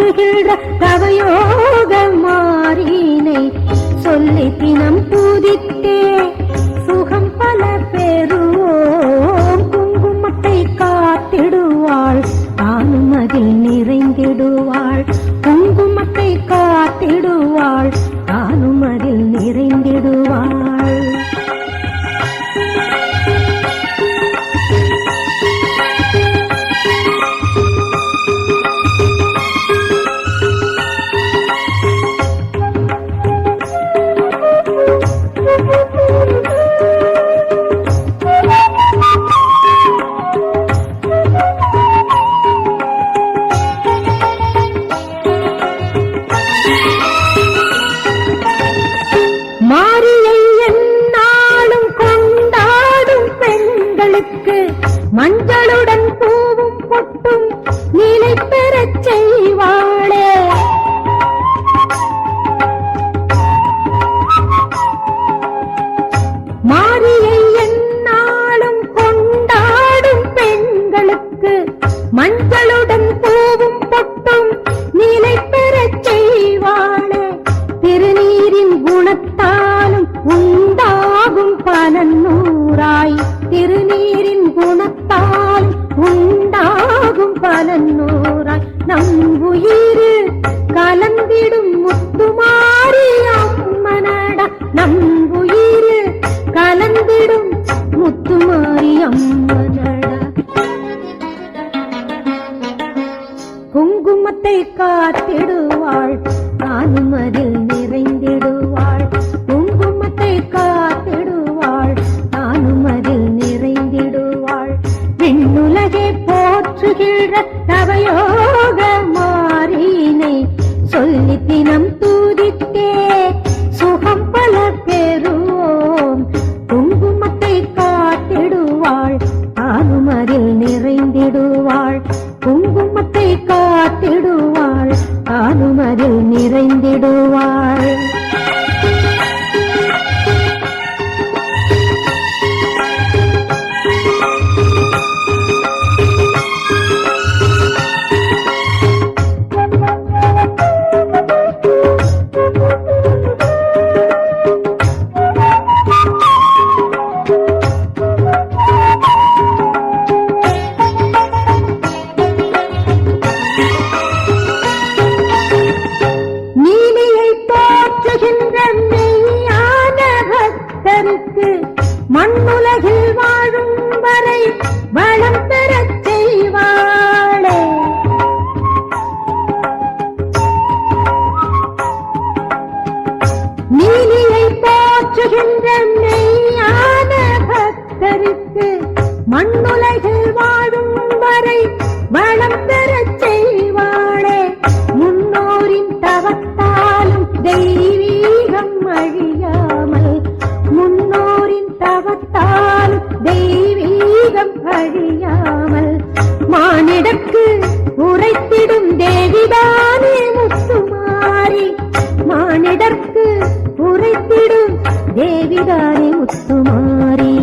போற்றுகின்ற தவயோக மாறினை சொல்லி தினம் பூதித்தே சுகம் பல பெறுவோம். குங்குமத்தை காத்திடுவாள் தானும் அதில் நிறைந்திடுவாள். குங்குமத்தை காத்திடுவாள் தானும் அதில் நிறைந்திடுவாள். மாரியை எந்நாளும் கொண்டாடும் பெண்களுக்கு மஞ்சளுடன் பூவும் பொட்டும் நிலை பெறச் செய்வாளே. மாரியை எந்நாளும் கொண்டாடும் பெண்களுக்கு மஞ்சளுடன் பூவும் பொட்டும் நிலை பெறச் செய்வாளே. திருநீரின் குணத்தாலும் உண்டாகும் பலனூராய். திருநீரின் குணத்தால் உண்டாகும் பலனூராய். நம் உயிர் கலந்திடும் முத்துமாரி அம்மனடா. நம் உயிர் கலந்திடும் முத்துமாரி அம்மனடா. குங்குமத்தை காத்திடுவாள் தானும் அதில் நிறைந்திடுவாள். குங்குமத்தை காத்திடுவாள் தானும் அதில் நிறைந்திடுவாள். விண்ணுலகை போற்றுகின்ற தவயோக மாறினை சொல்லி தினம் தூதித்தே சுகம் பல பெறுவோம். குங்குமத்தை காத்திடுவாள் தானும் அதில் நிறைந்திடுவாள். குங்குமத்தை காத்திடுவாள் தானும் அதில் நிறைந்திடுவாள். மெய்யான பக்தருக்கு மண்ணுலகில் வாழும் வரை வளம் பெறச் செய்வாளே. நீலியை போற்றுகின்ற மெய்யான பக்தருக்கு மண்ணுலகில் வாழும் வரை வளம் பெறச் செய்வாளே. முன்னோரின் தவத்தாலும் தெய்வீகம் அழியாமல். முன்னோரின் தவத்தால் தெய்வீகம் அழியாமல். மானிடற்கு உரைத்திடும் தேவிதானே முத்துமாரி. மானிடற்கு உரைத்திடும் தேவிதானே முத்துமாரி.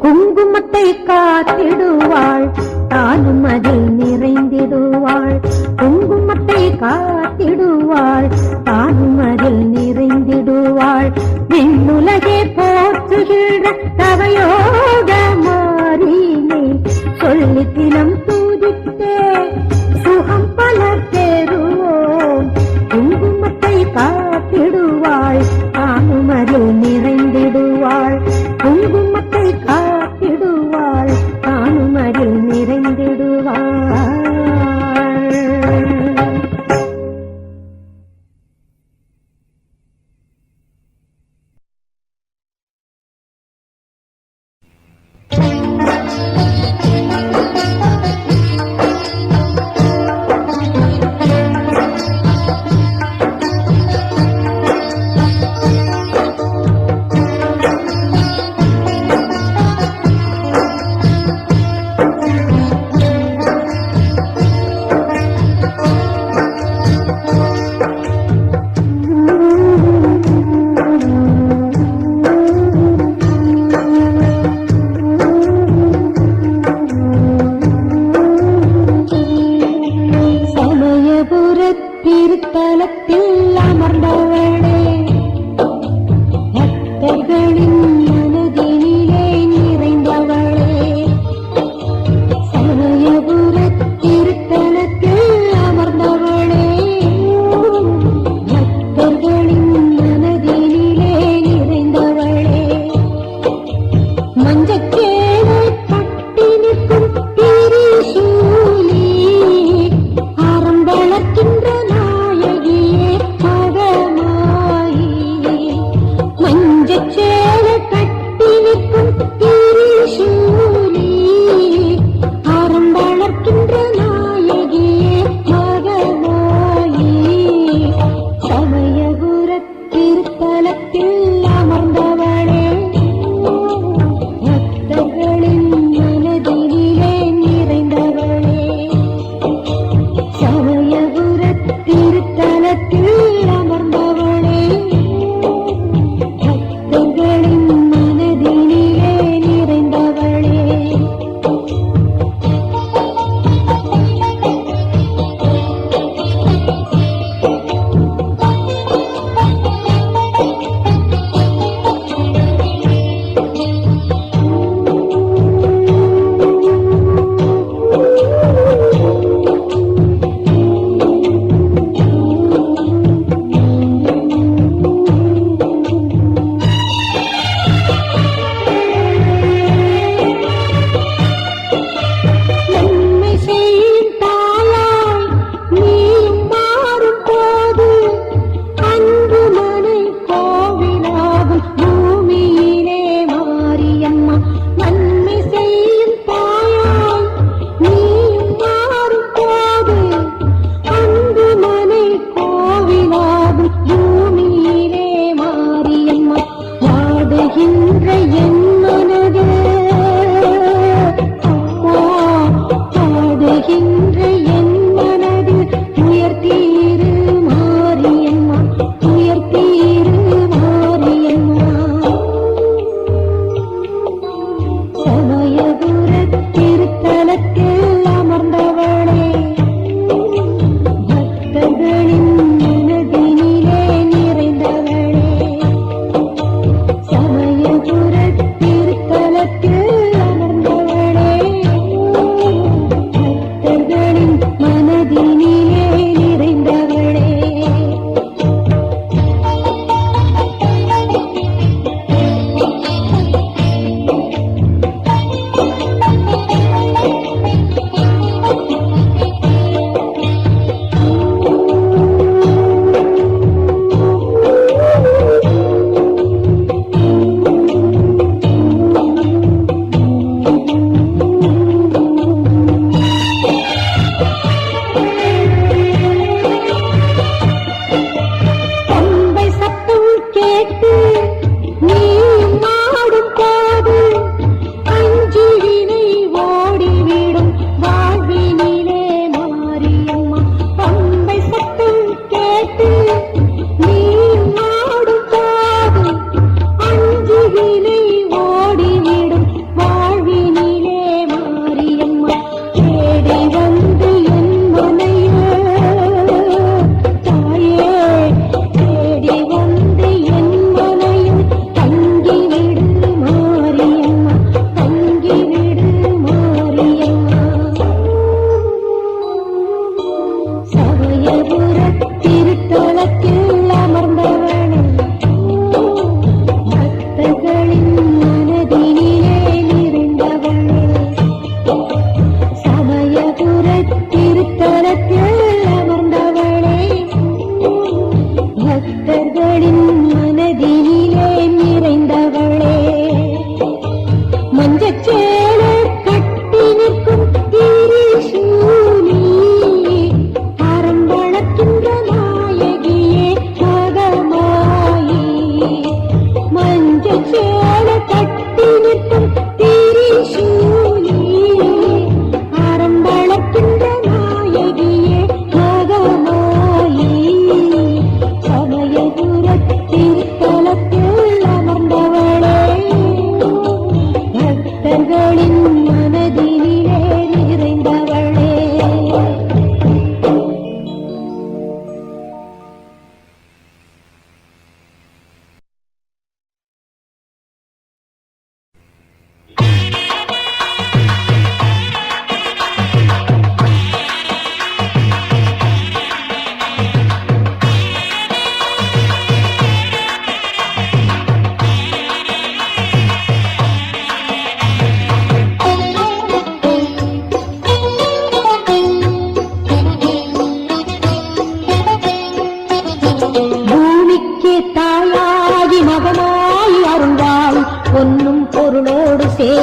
குங்குமத்தை காத்திடுவாள் தானும் அதில் நிறைந்திடுவாள். குங்குமத்தை காத்திடுவாள் தானும் அதில் நிறைந்திடுவாள். விண்ணுலகே போற்றுகின்ற தவயோக மாறினை சொல்லி தினம் தூதித்தே சுகம் பல பெறுவோம். குங்குமத்தை காத்திடுவாள் தானும் அதில் நிறைந்திடுவாள். குங்குமத்தை காத்திடுவாள் தானும் அதில் நிறைந்திடுவாள். பக்தர்களின் மனதினிலே நிறைந்தவளே சமயபுரத் திருத்தலத்தில் அமர்ந்தவளே பக்தர்களின் மனதினிலே நிறைந்தவளே மஞ்சச்சேலை கட்டி நிற்கும் திரிசூலி ஆரம்பளக்கின்ற நாயகியே மகமாயி மஞ்சச்சேலை கட்டி நிற்கும் திரிசூலி ஆரம்பளக்கின்ற நாயகியே மகமாயி சமயபுரத் திருத்தலத்தில் அமர்ந்தவளே பக்தர்களின் மனதினிலே நிறைந்தவளே சமயபுரத் திருத்தலத்தில் அமர்ந்தவளே பக்தர்களின் மனதினிலே நிறைந்தவளே நன்மை செய்யும் தாயாய் நீயும் மாறும் போது அன்பு மனை கோவிலாகும் பூமியிலே மாரியம்மா நன்மை செய்யும் தாயாய் நீயும் மாறும் போது அன்பு மனை கோவிலாகும் பூமியிலே மாரியம்மா வாடுகின்ற என் மனது பாடுகின்ற என் மனதில் உயர்த்தீரு மாரியம்மா உயர்த்தீரு மாரியம்மா சமயபுரத் திருத்தலத்தில் அமர்ந்தவளே பக்தர்களின் மனதினிலே நிறைந்தவளே சமயபுரத்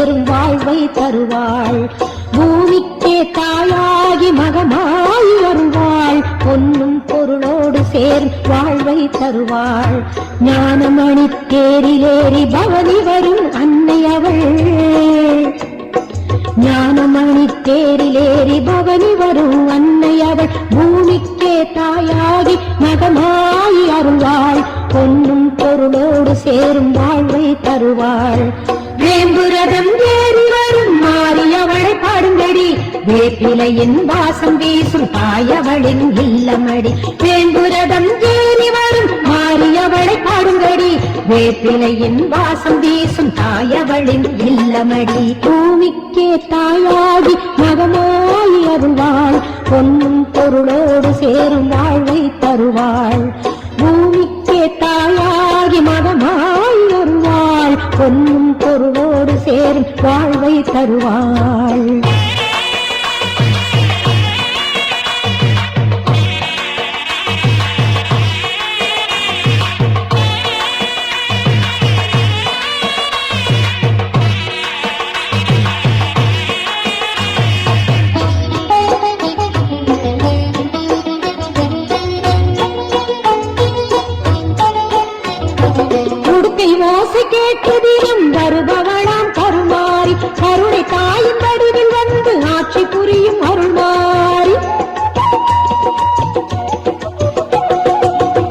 சேரும் வாழ்வை தருவாள். பூமிக்கே தாயாகி மகமாய் வருவாள். பொன்னும் பொருளோடு சேரும் வாழ்வை தருவாள். ஞானமணி தேரிலேறி பவனி வரும் அன்னை அவள். ஞானமணி தேரிலேறி பவனி வரும் அன்னை அவள். பூமிக்கே தாயாகி மகமாய் அருள்வாள். பொன்னும் பொருளோடு சேரும் வாழ்வை தருவாள். வேம்புரதம் ஏறி வரும் மாரியவளை பாடுங்கடி. வேப்பிலையின் வாசம் வீசும் தாயவளின் இல்லமடி. வேம்புரதம் ஏறி வரும் மாரியவளை பாடுங்கடி. வேப்பிலையின் வாசம் வீசும் தாயவளின் இல்லமடி. பூமிக்கே தாயாகி மகமாய் அருள்வாள். பொன்னும் பொருளோடு சேரும் வாழ்வை தருவாள். பூமிக்கே தாயாகி மகமாய் அருள்வாள். பொன்னும் பொருளோடு சேரும் வாழ்வை தருவாள். கேட்டதிலும் வருபவளாம் கருமாறி. கருணை தாயின் வடிவில் வந்து ஆட்சி புரியும் அருள்மாறி.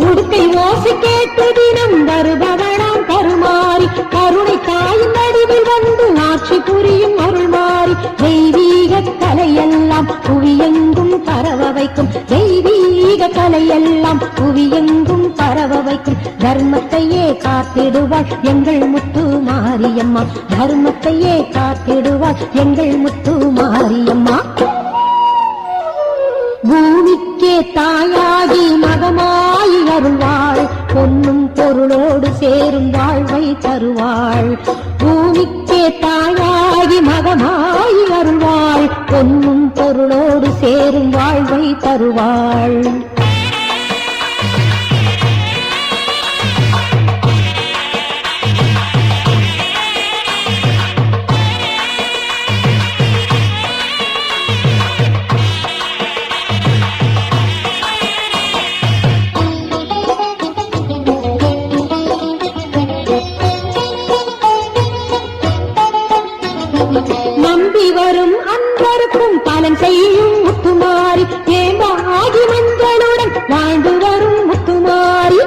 உடுக்கை ஓசை கேட்டதிலும் வருபவளாம் கருமாறி. கருணை தாயின் வடிவில் வந்து ஆட்சி புரியும் அருள்மாறி. தெய்வீக கலையெல்லாம் புவியெங்கும் பரவ வைக்கும். தெய்வீக கலையெல்லாம் புவியெங்கும் பரவ வைக்கும். தர்மத்தையே காத்திடுவாள் எங்கள் முத்து மாரியம்மா. தர்மத்தையே காத்திடுவாள் எங்கள் முத்து மாரியம்மா. பூமிக்கே தாயாகி மகமாய் அருள்வாள். பொன்னும் பொருளோடு சேரும் வாழ்வை தருவாள். பூமிக்கே தாயாகி மகமாய் அருள்வாள். பொன்னும் பொருளோடு சேரும் வாழ்வை தருவாள். நம்பி வரும் அன்பருக்கும் பலன் செய்யும் முத்துமாரி. ஏமாகி மஞ்சளுடன் வாழ்ந்து வரும் முத்துமாரி.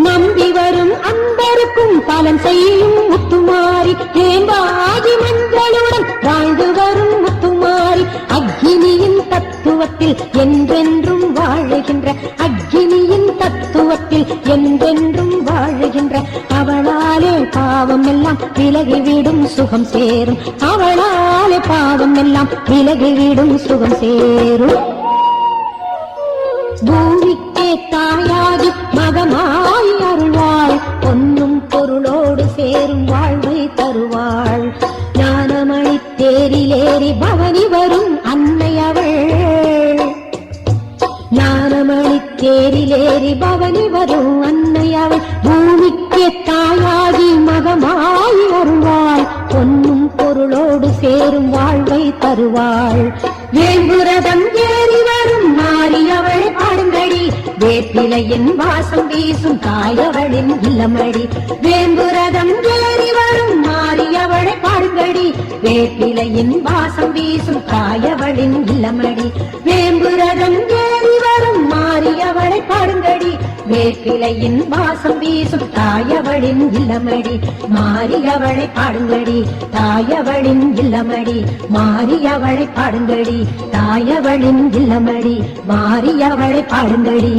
நம்பி வரும் அன்பருக்கும் பலன் செய்யும் முத்துமாரி. ஏமாகி மஞ்சளுடன் வாழ்ந்து வரும் முத்துமாரி. அக்னியின் தத்துவத்தில் என்றென்றும் வாழுகின்ற. அக்னியின் தத்துவத்தில் என்றென்றும் வாழுகின்ற. அவளாலே பாவம் எல்லாம் விலகிவிடும் சுகம் சேரும். அவளாலே பாவம் எல்லாம் விலகிவிடும் சுகம் சேரும். பூமிக்கே தாயாகி மகமாய் அருள்வாள். பொன்னும் பொருளோடு சேரும் வாழ்வை தருவாள். ஞானமணி தேரிலேறி பவனி வரும் அன்னை அவள். ஞானமணி தேரிலேறி பவனி வரும் அன்னை அவள். பூமிக்கே தாயாகி மகமாய் அருள்வாள். பொன்னும் பொருளோடு சேரும் வாழ்வை தருவாள். வேம்புரதம் ஏறி வரும் மாரியவளை பாடுங்கடி. வேப்பிலையின் வாசம் வீசும் தாயவளின் இல்லமடி. வேம்புரதம் ஏறி வரும் மாரியவளை பாடுங்கடி. வேப்பிலையின் வாசம் வீசும் தாயவளின் இல்லமடி. வேம்புரதம் ஏறி வரும் மாரியவளை பாடுங்கடி. வேப்பிலையின் வாசம் வீசும் தாயவளின் இல்லமடி. மாரியவளை பாடுங்கடி. தாயவளின் இல்லமடி. மாரியவளை பாடுங்கடி. தாயவளின் இல்லமடி. மாரியவளை பாடுங்கடி.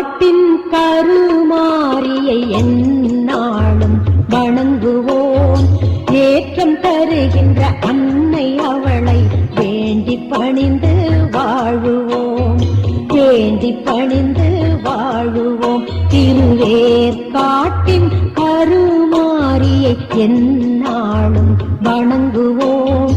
காட்டின் கருமாரியை எந்நாளும் வணங்குவோம். ஏற்றம் தருகின்ற அன்னை அவளை வேண்டி பணிந்து வாழுவோம், வேண்டி பணிந்து வாழுவோம். திருவேற்காட்டின் கருமாரியை எந்நாளும் வணங்குவோம்.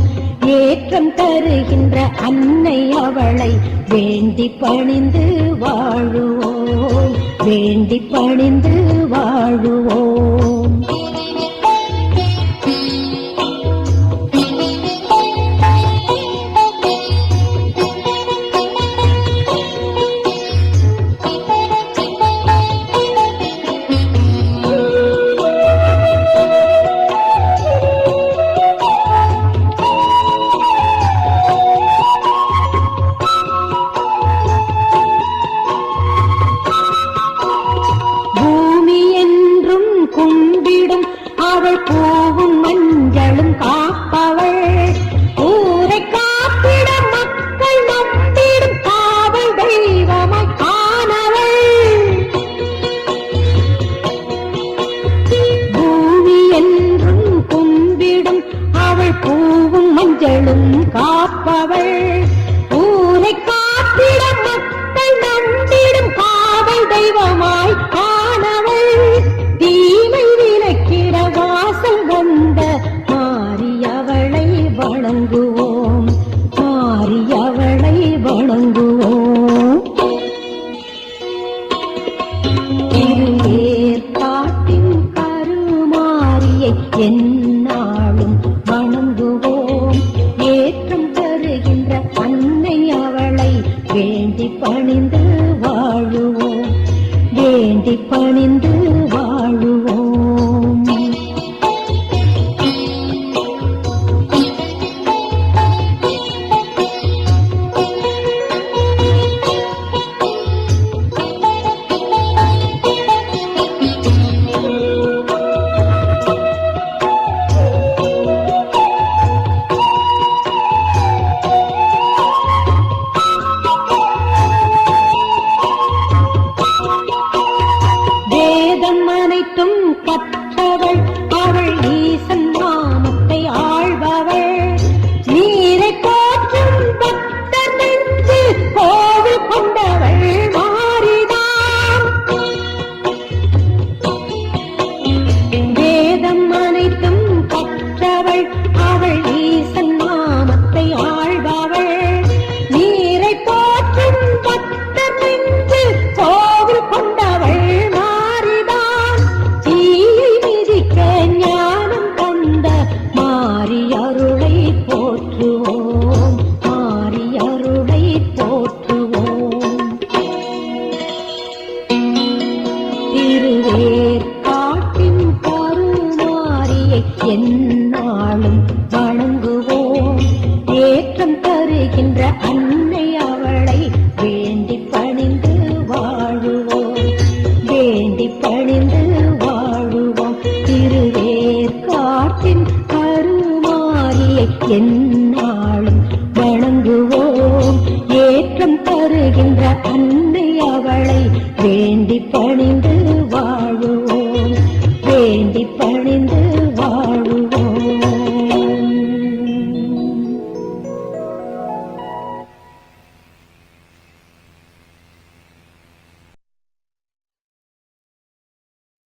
ஏற்றம் தருகின்ற அன்னை அவளை வேண்டி பணிந்து வாழுவோம், வேண்டி பணிந்து வாழுவோம். அவள் பூவும் மஞ்சளும் காப்பவள், ஊரை காப்பிட மக்கள் நம்பிடும் காவல் தெய்வமாய் காணவள். பூமி என்றும் கும்பிடும் அவள் பூவும் மஞ்சளும் காப்பவள், ஊரை காப்பிட மக்கள் நம்பிடும் காவல் தெய்வமாய் காணவள். தீமை விலக்கிட வாசல் வந்த மாரியவளை வணங்குவோம், மாரியவளை வணங்குவோம். திருவேற்காட்டின் கருமாரியை எந்நாளும் வணங்குவோம். ஏற்றம் தருகின்ற அன்னை அவளை வேண்டி பணிந்து வாழுவோம், வேண்டி பணிந்து வாழுவோம். அனைத்தும் கற்றவள் அவள் ஈசன் நாமத்தை ஆழ்பவள். நீரை போற்றும் பக்தர் நெஞ்சு கோவில் கொண்டவள் மாறிதான். வேதம் அனைத்தும் கற்றவள் அவள் ஈசன் நாமத்தை ஆழ்பவள். நீரை போற்றும் பக்தர் நெஞ்சு கோவில் கொண்டவள் மாரியருளை போற்றுவோம், மாரியருளை போற்றுவோம். திருவேற்காட்டின் கருமாரியை எந்நாளும் வணங்குவோம். ஏற்றம் தருகின்ற அன்னை அவளை வேண்டி பணிந்து வாழுவோம், வேண்டி பணிந்து வாழுவோம். திருவேற்காட்டின் கருமாரியை எந்நாளும் வணங்குவோம். ஏற்றம் தருகின்ற அன்னை அவளை வேண்டி பணிந்து வாழுவோம்.